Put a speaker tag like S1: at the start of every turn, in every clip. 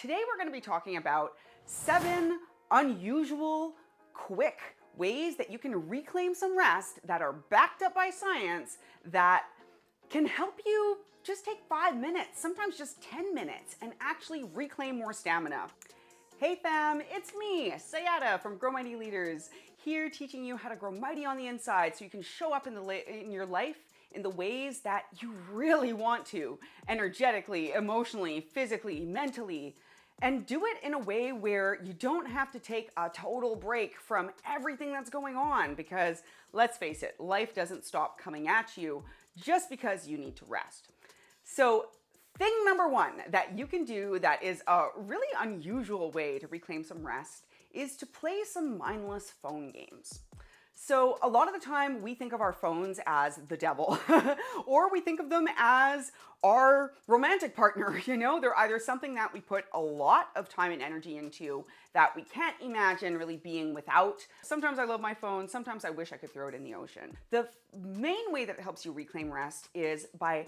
S1: Today we're going to be talking about 7 unusual, quick ways that you can reclaim some rest that are backed up by science that can help you just take 5 minutes, sometimes just 10 minutes, and actually reclaim more stamina. Hey fam, it's me, Sayada from Grow Mighty Leaders, here teaching you how to grow mighty on the inside so you can show up in your life in the ways that you really want to, energetically, emotionally, physically, mentally, and do it in a way where you don't have to take a total break from everything that's going on, because let's face it, life doesn't stop coming at you just because you need to rest. So thing number 1 that you can do that is a really unusual way to reclaim some rest is to play some mindless phone games. So a lot of the time we think of our phones as the devil or we think of them as our romantic partner. You know, they're either something that we put a lot of time and energy into that we can't imagine really being without. Sometimes I love my phone, sometimes I wish I could throw it in the ocean. The main way that it helps you reclaim rest is by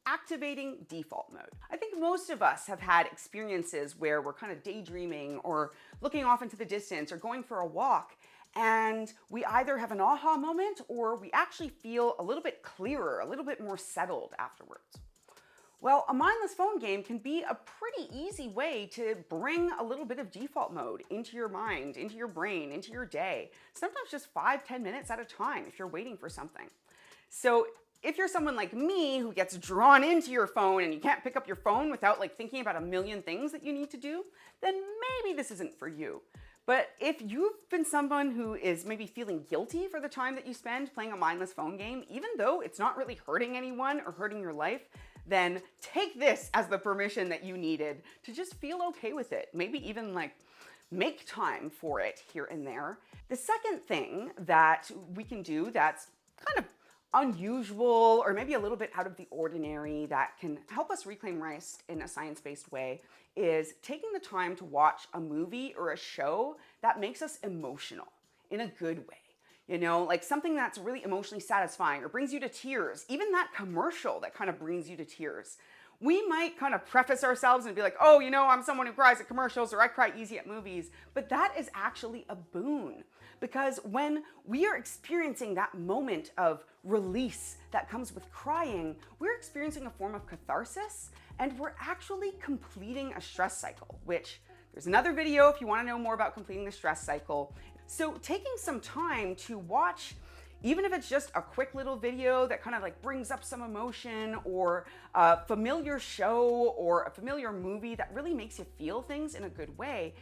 S1: activating default mode. I think most of us have had experiences where we're kind of daydreaming or looking off into the distance or going for a walk, and we either have an aha moment or we actually feel a little bit clearer, a little bit more settled afterwards. Well, a mindless phone game can be a pretty easy way to bring a little bit of default mode into your mind, into your brain, into your day. Sometimes just 5-10 minutes at a time if you're waiting for something. So if you're someone like me who gets drawn into your phone and you can't pick up your phone without thinking about a million things that you need to do, then maybe this isn't for you. But if you've been someone who is maybe feeling guilty for the time that you spend playing a mindless phone game, even though it's not really hurting anyone or hurting your life, then take this as the permission that you needed to just feel okay with it. Maybe even make time for it here and there. The second thing that we can do that's kind of unusual or maybe a little bit out of the ordinary that can help us reclaim rest in a science-based way is taking the time to watch a movie or a show that makes us emotional in a good way. You know, like something that's really emotionally satisfying or brings you to tears, even that commercial that kind of brings you to tears. We might kind of preface ourselves and be like, oh, you know, I'm someone who cries at commercials or I cry easy at movies, but that is actually a boon. Because when we are experiencing that moment of release that comes with crying, we're experiencing a form of catharsis and we're actually completing a stress cycle, which there's another video if you want to know more about completing the stress cycle. So taking some time to watch, even if it's just a quick little video that kind of brings up some emotion, or a familiar show or a familiar movie that really makes you feel things in a good way,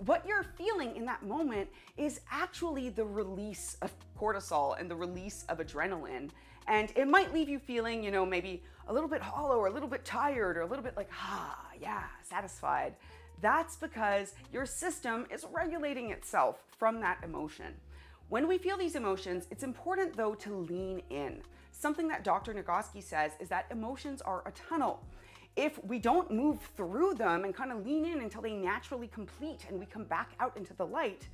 S1: what you're feeling in that moment is actually the release of cortisol and the release of adrenaline. And it might leave you feeling, you know, maybe a little bit hollow or a little bit tired or a little bit satisfied. That's because your system is regulating itself from that emotion. When we feel these emotions, it's important though to lean in. Something that Dr. Nagoski says is that emotions are a tunnel. If we don't move through them and kind of lean in until they naturally complete and we come back out into the light,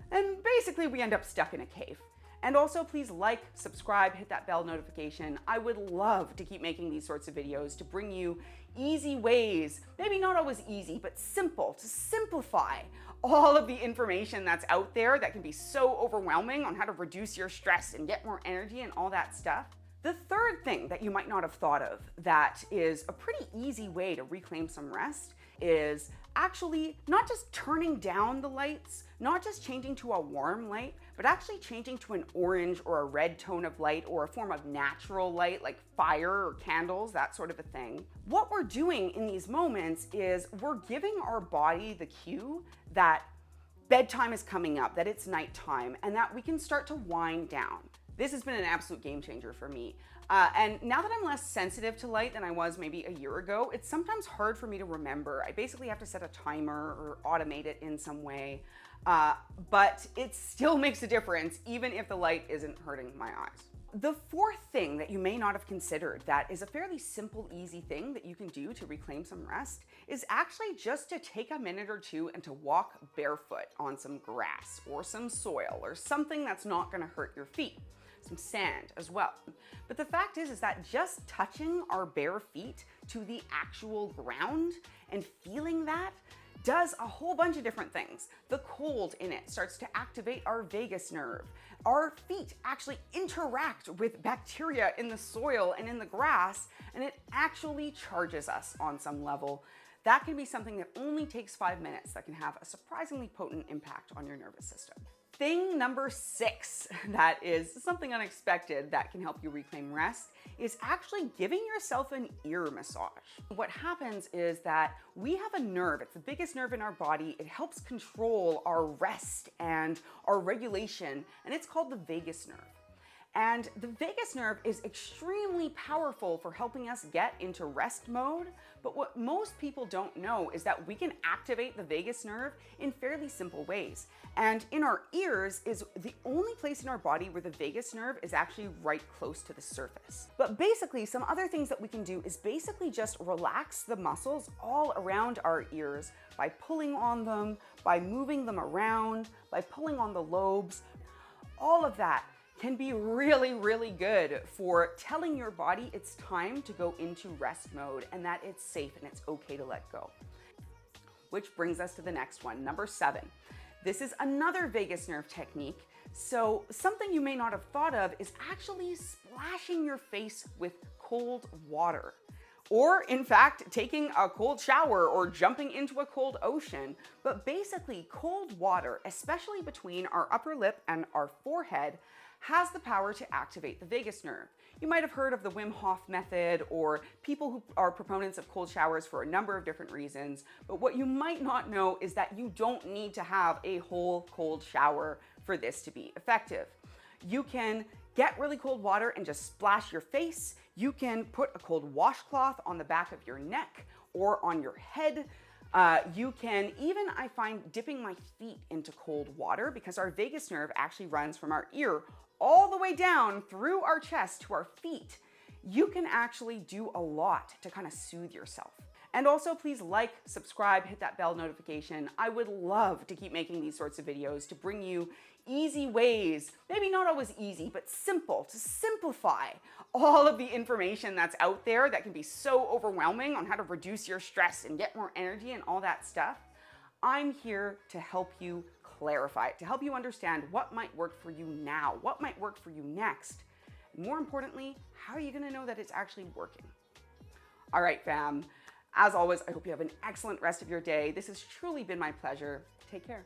S1: then basically we end up stuck in a cave. And also please subscribe, hit that bell notification. I would love to keep making these sorts of videos to bring you easy ways, maybe not always easy, but simple, to simplify all of the information that's out there that can be so overwhelming on how to reduce your stress and get more energy and all that stuff. The third thing that you might not have thought of that is a pretty easy way to reclaim some rest is actually not just turning down the lights, not just changing to a warm light, but actually changing to an orange or a red tone of light or a form of natural light like fire or candles, that sort of a thing. What we're doing in these moments is we're giving our body the cue that bedtime is coming up, that it's nighttime, and that we can start to wind down. This has been an absolute game changer for me. And now that I'm less sensitive to light than I was maybe a year ago, it's sometimes hard for me to remember. I basically have to set a timer or automate it in some way. But it still makes a difference, even if the light isn't hurting my eyes. The fourth thing that you may not have considered that is a fairly simple, easy thing that you can do to reclaim some rest is actually just to take a minute or two and to walk barefoot on some grass or some soil or something that's not going to hurt your feet. Some sand as well. But the fact is that just touching our bare feet to the actual ground and feeling that does a whole bunch of different things. The cold in it starts to activate our vagus nerve. Our feet actually interact with bacteria in the soil and in the grass, and it actually charges us on some level. That can be something that only takes 5 minutes that can have a surprisingly potent impact on your nervous system. Thing number 6 that is something unexpected that can help you reclaim rest is actually giving yourself an ear massage. What happens is that we have a nerve, it's the biggest nerve in our body. It helps control our rest and our regulation, and it's called the vagus nerve. And the vagus nerve is extremely powerful for helping us get into rest mode. But what most people don't know is that we can activate the vagus nerve in fairly simple ways. And in our ears is the only place in our body where the vagus nerve is actually right close to the surface. But basically, some other things that we can do is basically just relax the muscles all around our ears by pulling on them, by moving them around, by pulling on the lobes. All of that can be really, really good for telling your body it's time to go into rest mode and that it's safe and it's okay to let go. Which brings us to the next one, number 7. This is another vagus nerve technique. So something you may not have thought of is actually splashing your face with cold water. Or in fact, taking a cold shower or jumping into a cold ocean. But basically, cold water, especially between our upper lip and our forehead, has the power to activate the vagus nerve. You might have heard of the Wim Hof method or people who are proponents of cold showers for a number of different reasons. But what you might not know is that you don't need to have a whole cold shower for this to be effective. You can get really cold water and just splash your face. You can put a cold washcloth on the back of your neck or on your head. You can even, I find, dipping my feet into cold water because our vagus nerve actually runs from our ear all the way down through our chest to our feet. You can actually do a lot to kind of soothe yourself. And also please like, subscribe, hit that bell notification. I would love to keep making these sorts of videos to bring you easy ways, maybe not always easy, but simple, to simplify all of the information that's out there that can be so overwhelming on how to reduce your stress and get more energy and all that stuff. I'm here to help you clarify it, to help you understand what might work for you now, what might work for you next. And more importantly, how are you gonna know that it's actually working? All right, fam. As always, I hope you have an excellent rest of your day. This has truly been my pleasure. Take care.